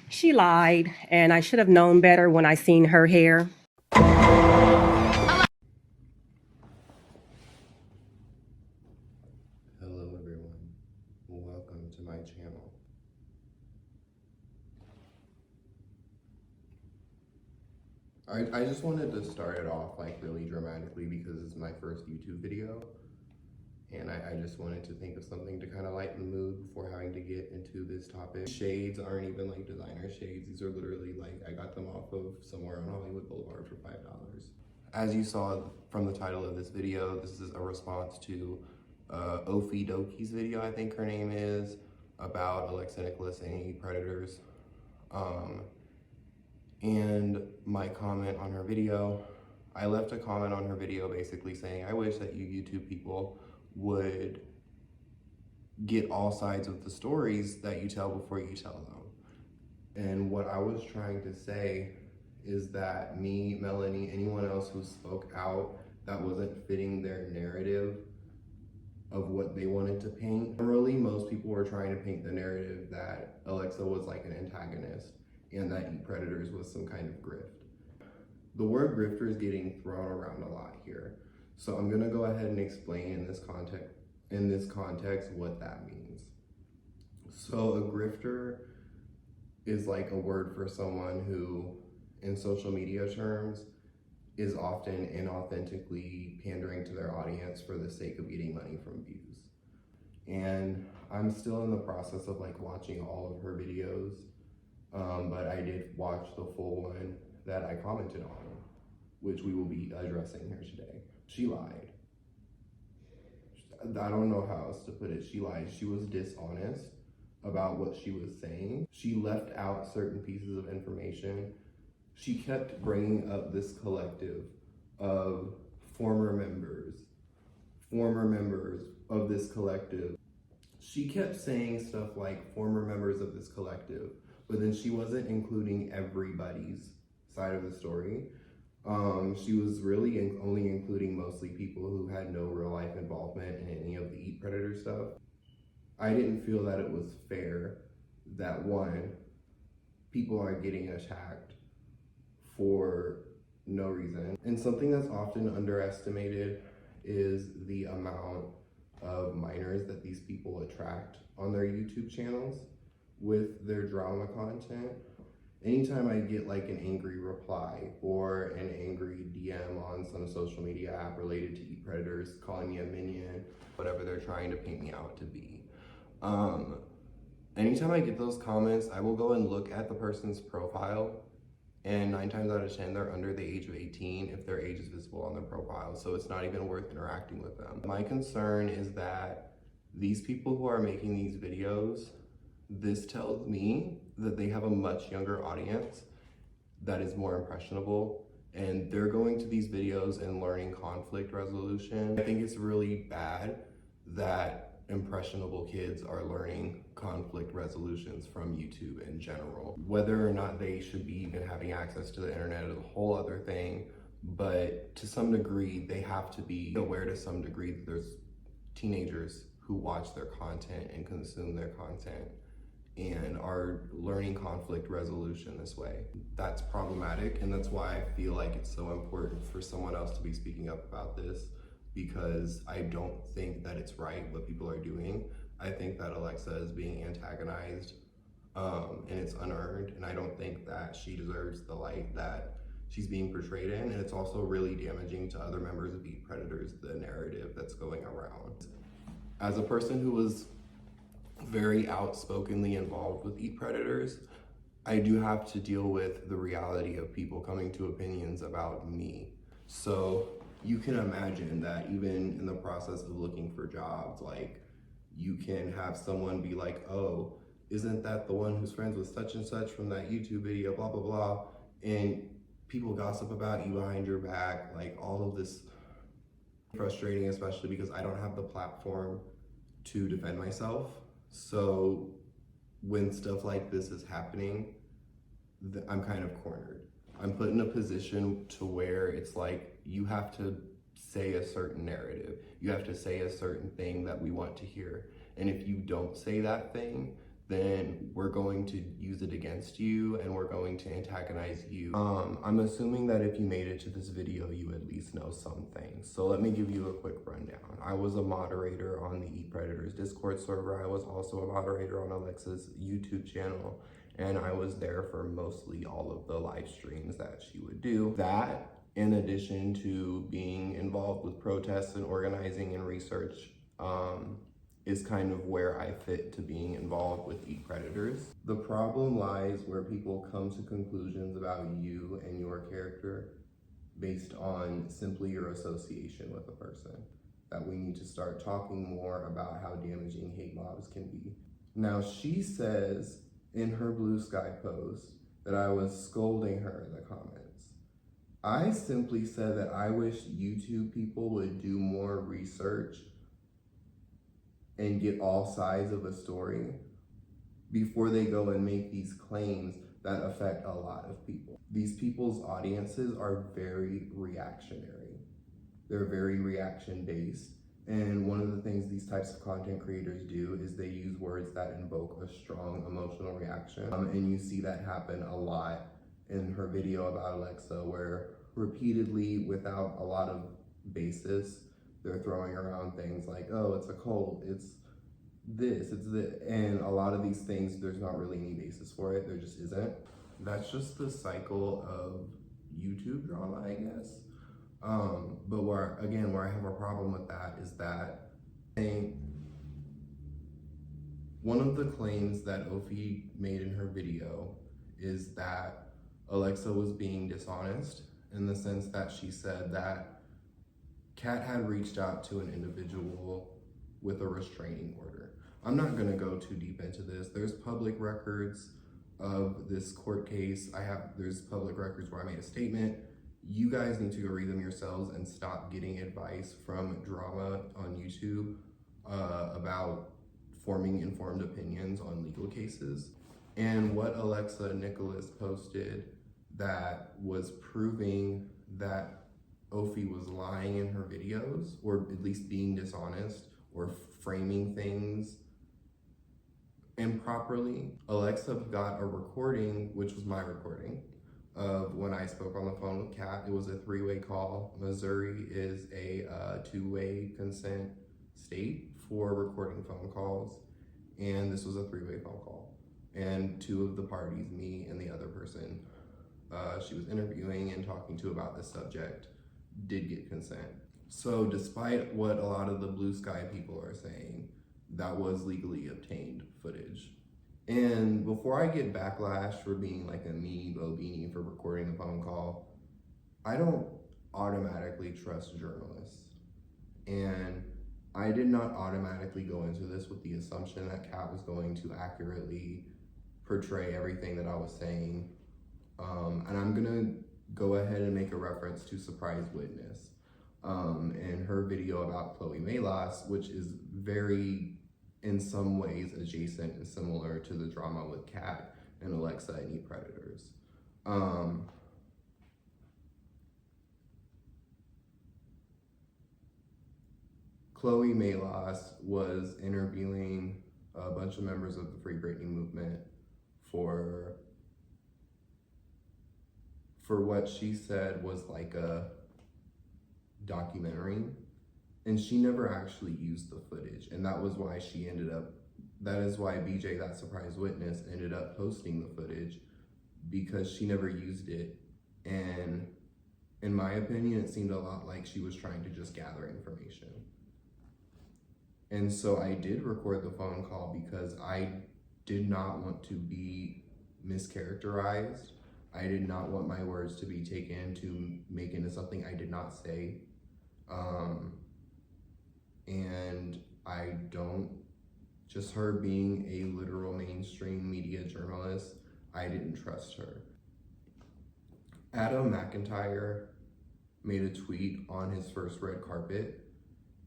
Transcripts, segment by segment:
She lied, and I should have known better when I seen her hair. Hello everyone, welcome to my channel. I just wanted to start it off like really dramatically because it's my first YouTube video, and I just wanted to think of something to kind of lighten the mood before having to get into this topic. Shades aren't even like designer shades. These are literally like, I got them off of somewhere on Hollywood Boulevard for $5. As you saw from the title of this video, this is a response to OPHIES video, I think her name is, about Alexa Nikolas and predators. And my comment on her video, I left a comment on her video basically saying, I wish that you YouTube people would get all sides of the stories that you tell before you tell them. And what I was trying to say is that me, Melanie, anyone else who spoke out that wasn't fitting their narrative of what they wanted to paint. Generally, most people were trying to paint the narrative that Alexa was like an antagonist and that Eat Predators was some kind of grift. The word grifter is getting thrown around a lot here. So I'm gonna go ahead and explain in this context what that means. So a grifter is like a word for someone who, in social media terms, is often inauthentically pandering to their audience for the sake of getting money from views. And I'm still in the process of like watching all of her videos, but I did watch the full one that I commented on, which we will be addressing here today. She lied. I don't know how else to put it. She lied. She was dishonest about what she was saying. She left out certain pieces of information. She kept bringing up this collective of former members of this collective. She kept saying stuff like former members of this collective, but then she wasn't including everybody's side of the story. She was really only including mostly people who had no real life involvement in any of the Eat Predator stuff. I didn't feel that it was fair that one, people are getting attacked for no reason. And something that's often underestimated is the amount of minors that these people attract on their YouTube channels with their drama content. Anytime I get like an angry reply or an angry DM on some social media app related to Eat Predators, calling me a minion, whatever they're trying to paint me out to be. Anytime I get those comments, I will go and look at the person's profile, and 9 times out of 10, they're under the age of 18 if their age is visible on their profile, so it's not even worth interacting with them. My concern is that these people who are making these videos, this tells me that they have a much younger audience that is more impressionable, and they're going to these videos and learning conflict resolution. I think it's really bad that impressionable kids are learning conflict resolutions from YouTube in general. Whether or not they should be even having access to the internet is a whole other thing, but to some degree, they have to be aware to some degree that there's teenagers who watch their content and consume their content and are learning conflict resolution this way. That's problematic, and that's why I feel like it's so important for someone else to be speaking up about this, because I don't think that it's right what people are doing. I think that Alexa is being antagonized, and it's unearned, and I don't think that she deserves the light that she's being portrayed in, and it's also really damaging to other members of Eat Predators, the narrative that's going around. As a person who was very outspokenly involved with Eat Predators, I do have to deal with the reality of people coming to opinions about me. So you can imagine that even in the process of looking for jobs, like you can have someone be like, oh, isn't that the one who's friends with such and such from that YouTube video, blah, blah, blah. And people gossip about you behind your back, like all of this. Frustrating, especially because I don't have the platform to defend myself. So when stuff like this is happening, I'm kind of cornered. I'm put in a position to where it's like, you have to say a certain narrative. You have to say a certain thing that we want to hear. And if you don't say that thing, then we're going to use it against you and we're going to antagonize you. I'm assuming that if you made it to this video, you at least know some things. So let me give you a quick rundown. I was a moderator on the Eat Predators Discord server. I was also a moderator on Alexa's YouTube channel, and I was there for mostly all of the live streams that she would do. That, in addition to being involved with protests and organizing and research, is kind of where I fit to being involved with Eat Predators. The problem lies where people come to conclusions about you and your character based on simply your association with a person. That we need to start talking more about how damaging hate mobs can be. Now, she says in her Blue Sky post that I was scolding her in the comments. I simply said that I wish YouTube people would do more research and get all sides of a story before they go and make these claims that affect a lot of people. These people's audiences are very reactionary. They're very reaction-based. And one of the things these types of content creators do is they use words that invoke a strong emotional reaction. And you see that happen a lot in her video about Alexa, where repeatedly, without a lot of basis, they're throwing around things like, oh, it's a cult, it's this, and a lot of these things, there's not really any basis for it. There just isn't. That's just the cycle of YouTube drama, I guess. But where I have a problem with that is that one of the claims that Ophi made in her video is that Alexa was being dishonest, in the sense that she said that Kat had reached out to an individual with a restraining order. I'm not gonna go too deep into this. There's public records of this court case. There's public records where I made a statement. You guys need to go read them yourselves and stop getting advice from drama on YouTube about forming informed opinions on legal cases. And what Alexa Nikolas posted that was proving that Ophi was lying in her videos, or at least being dishonest, or framing things improperly. Alexa got a recording, which was my recording, of when I spoke on the phone with Kat. It was a three-way call. Missouri is a two-way consent state for recording phone calls, and this was a three-way phone call. And two of the parties, me and the other person she was interviewing and talking to about this subject, did get consent. So despite what a lot of the Blue Sky people are saying, that was legally obtained footage. And before I get backlash for being like a meanie bobini for recording the phone call, I don't automatically trust journalists. And I did not automatically go into this with the assumption that Kat was going to accurately portray everything that I was saying. And I'm gonna go ahead and make a reference to Surprise Witness and her video about Chloe Melas, which is very, in some ways, adjacent and similar to the drama with Kat and Alexa and Eat Predators. Chloe Melas was interviewing a bunch of members of the Free Britney movement for what she said was like a documentary, and she never actually used the footage, and that is why BJ, that Surprise Witness, ended up posting the footage, because she never used it. And in my opinion, it seemed a lot like she was trying to just gather information. And so I did record the phone call because I did not want to be mischaracterized. I did not want my words to be taken to make into something I did not say. And I don't, just her being a literal mainstream media journalist, I didn't trust her. Adam McIntyre made a tweet on his first red carpet,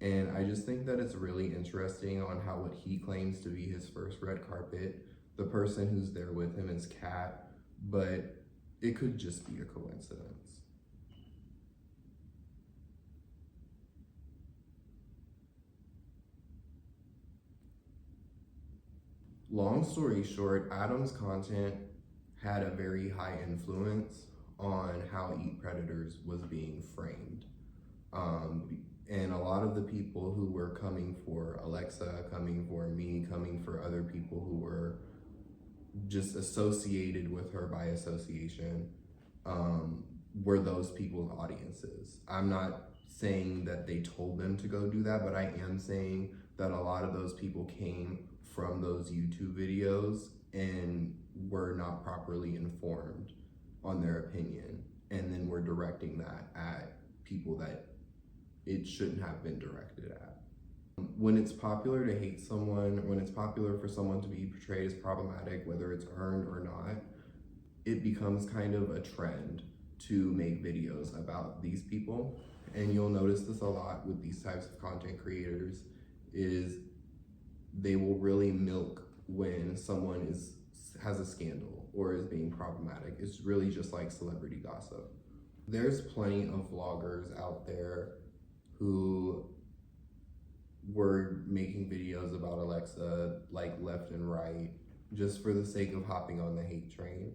and I just think that it's really interesting on how what he claims to be his first red carpet, the person who's there with him is Kat, but it could just be a coincidence. Long story short, Adam's content had a very high influence on how Eat Predators was being framed. And a lot of the people who were coming for Alexa, coming for me, coming for other people who were just associated with her by association, were those people's audiences. I'm not saying that they told them to go do that, but I am saying that a lot of those people came from those YouTube videos and were not properly informed on their opinion, and then we're directing that at people that it shouldn't have been directed at. When it's popular to hate someone, when it's popular for someone to be portrayed as problematic, whether it's earned or not, it becomes kind of a trend to make videos about these people. And you'll notice this a lot with these types of content creators, is they will really milk when someone has a scandal or is being problematic. It's really just like celebrity gossip. There's plenty of vloggers out there who were making videos about Alexa like left and right just for the sake of hopping on the hate train.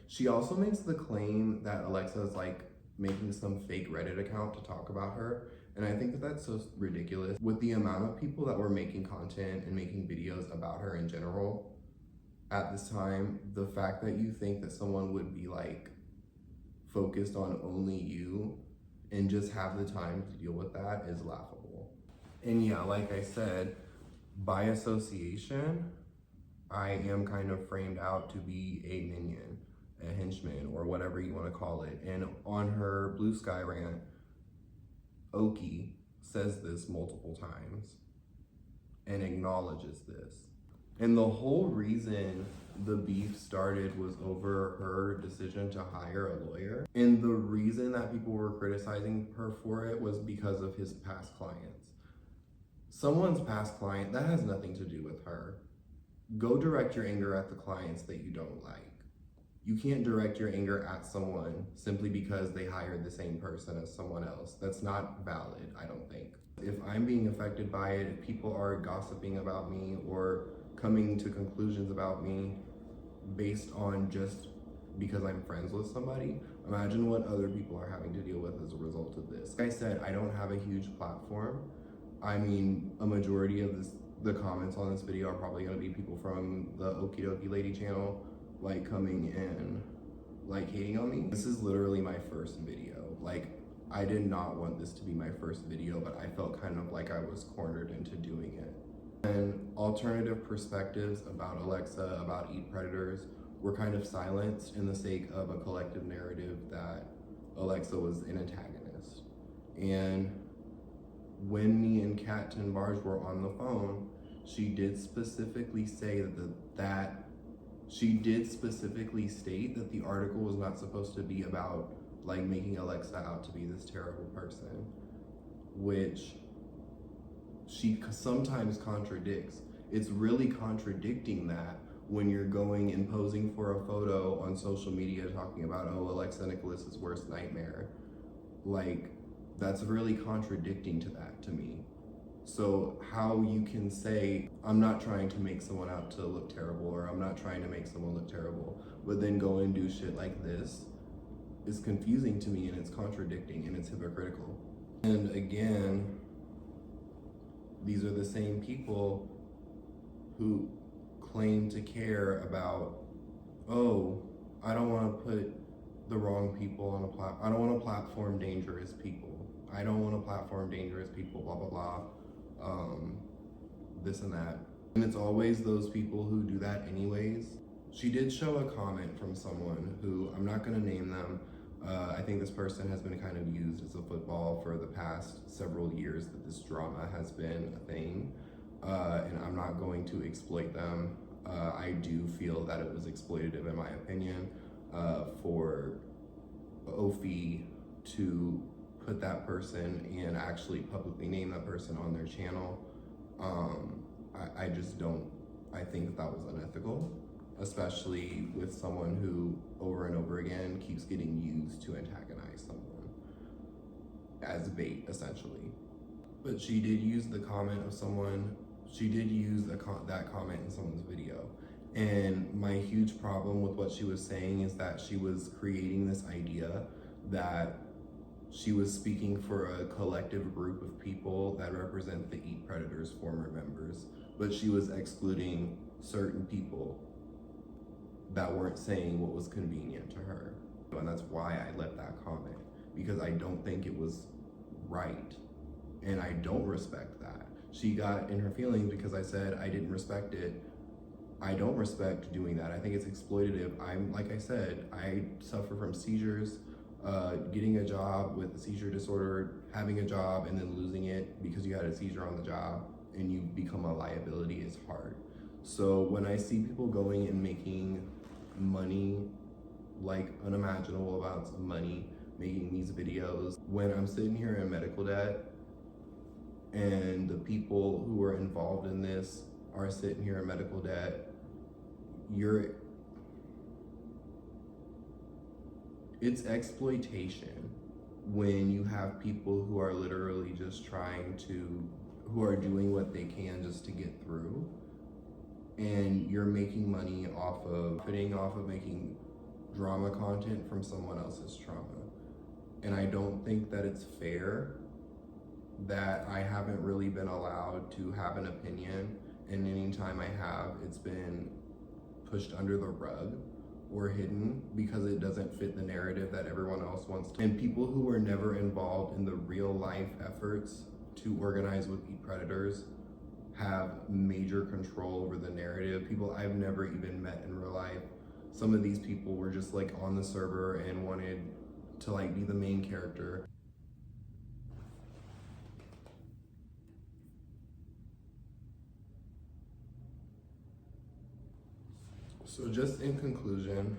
She also makes the claim that Alexa is like making some fake Reddit account to talk about her, and I think that that's so ridiculous. With the amount of people that were making content and making videos about her in general at this time, the fact that you think that someone would be like focused on only you and just have the time to deal with that is laughable. And yeah, like I said, by association, I am kind of framed out to be a minion, a henchman, or whatever you want to call it. And on her Blue Sky rant, Oki says this multiple times and acknowledges this. And the whole reason the beef started was over her decision to hire a lawyer. And the reason that people were criticizing her for it was because of his past clients. Someone's past client, that has nothing to do with her. Go direct your anger at the clients that you don't like. You can't direct your anger at someone simply because they hired the same person as someone else. That's not valid, I don't think. If I'm being affected by it, if people are gossiping about me or coming to conclusions about me based on just because I'm friends with somebody, imagine what other people are having to deal with as a result of this. Like I said, I don't have a huge platform. I mean, a majority of the comments on this video are probably gonna be people from the Okie Dokie Lady channel, like coming in, like hating on me. This is literally my first video. Like, I did not want this to be my first video, but I felt kind of like I was cornered into doing it. And alternative perspectives about Alexa, about Eat Predators, were kind of silenced in the sake of a collective narrative that Alexa was an antagonist. And when me and Kat Tenbarge were on the phone, she did specifically say she did specifically state that the article was not supposed to be about like making Alexa out to be this terrible person, which she sometimes contradicts. It's really contradicting that when you're going and posing for a photo on social media talking about, oh, Alexa Nikolas's worst nightmare. Like, that's really contradicting to that to me. So how you can say, I'm not trying to make someone out to look terrible, or I'm not trying to make someone look terrible, but then go and do shit like this is confusing to me, and it's contradicting, and it's hypocritical. And again, these are the same people who claim to care about, oh, I don't want to put the wrong people on a platform. I don't want to platform dangerous people. I don't want to platform dangerous people, blah, blah, blah, this and that. And it's always those people who do that anyways. She did show a comment from someone who, I'm not going to name them. I think this person has been kind of used as a football for the past several years that this drama has been a thing. And I'm not going to exploit them. I do feel that it was exploitative, in my opinion, for OPHIES to put that person and actually publicly name that person on their channel. I just don't, I think that was unethical, especially with someone who over and over again keeps getting used to antagonize someone as bait, essentially. But she did use the comment of someone, she did use that comment in someone's video. And my huge problem with what she was saying is that she was creating this idea that she was speaking for a collective group of people that represent the Eat Predators former members, but she was excluding certain people that weren't saying what was convenient to her. And that's why I left that comment, because I don't think it was right. And I don't respect that. She got in her feelings because I said I didn't respect it. I don't respect doing that. I think it's exploitative. Like I said, I suffer from seizures. Getting a job with a seizure disorder, having a job and then losing it because you had a seizure on the job and you become a liability is hard. So when I see people going and making money, like unimaginable amounts of money, making these videos, when I'm sitting here in medical debt and the people who are involved in this are sitting here in medical debt, it's exploitation when you have people who are literally just who are doing what they can just to get through, and you're making money off of making drama content from someone else's trauma. And I don't think that it's fair that I haven't really been allowed to have an opinion, and anytime I have, it's been pushed under the rug or hidden because it doesn't fit the narrative that everyone else wants to. And people who were never involved in the real life efforts to organize with Eat Predators have major control over the narrative. People I've never even met in real life. Some of these people were just like on the server and wanted to like be the main character. So just in conclusion,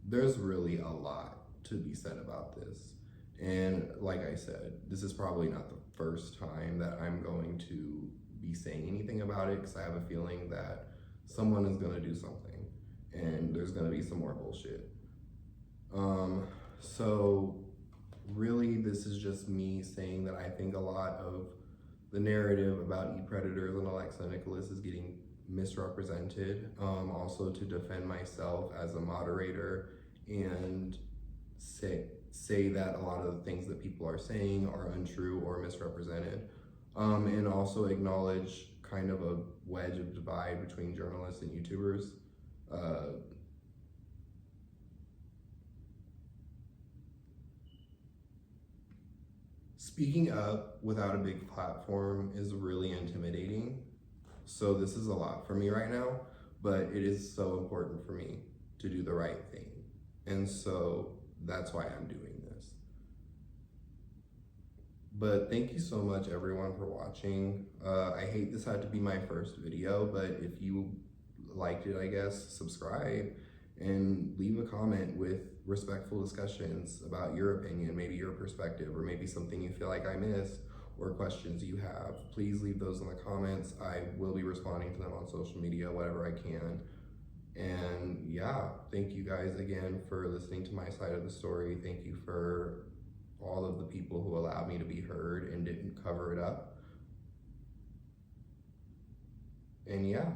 there's really a lot to be said about this. And like I said, this is probably not the first time that I'm going to be saying anything about it, because I have a feeling that someone is gonna do something and there's gonna be some more bullshit. So really this is just me saying that I think a lot of the narrative about Eat Predators and Alexa and Nikolas is getting misrepresented. Also to defend myself as a moderator and say that a lot of the things that people are saying are untrue or misrepresented. And also acknowledge kind of a wedge of divide between journalists and YouTubers. Speaking up without a big platform is really intimidating. So this is a lot for me right now, but it is so important for me to do the right thing. And so that's why I'm doing this. But thank you so much everyone for watching. I hate this had to be my first video, but if you liked it, I guess, subscribe and leave a comment with respectful discussions about your opinion, maybe your perspective, or maybe something you feel like I missed, or questions you have. Please leave those in the comments. I will be responding to them on social media, whatever I can. And yeah, thank you guys again for listening to my side of the story. Thank you for all of the people who allowed me to be heard and didn't cover it up. And yeah.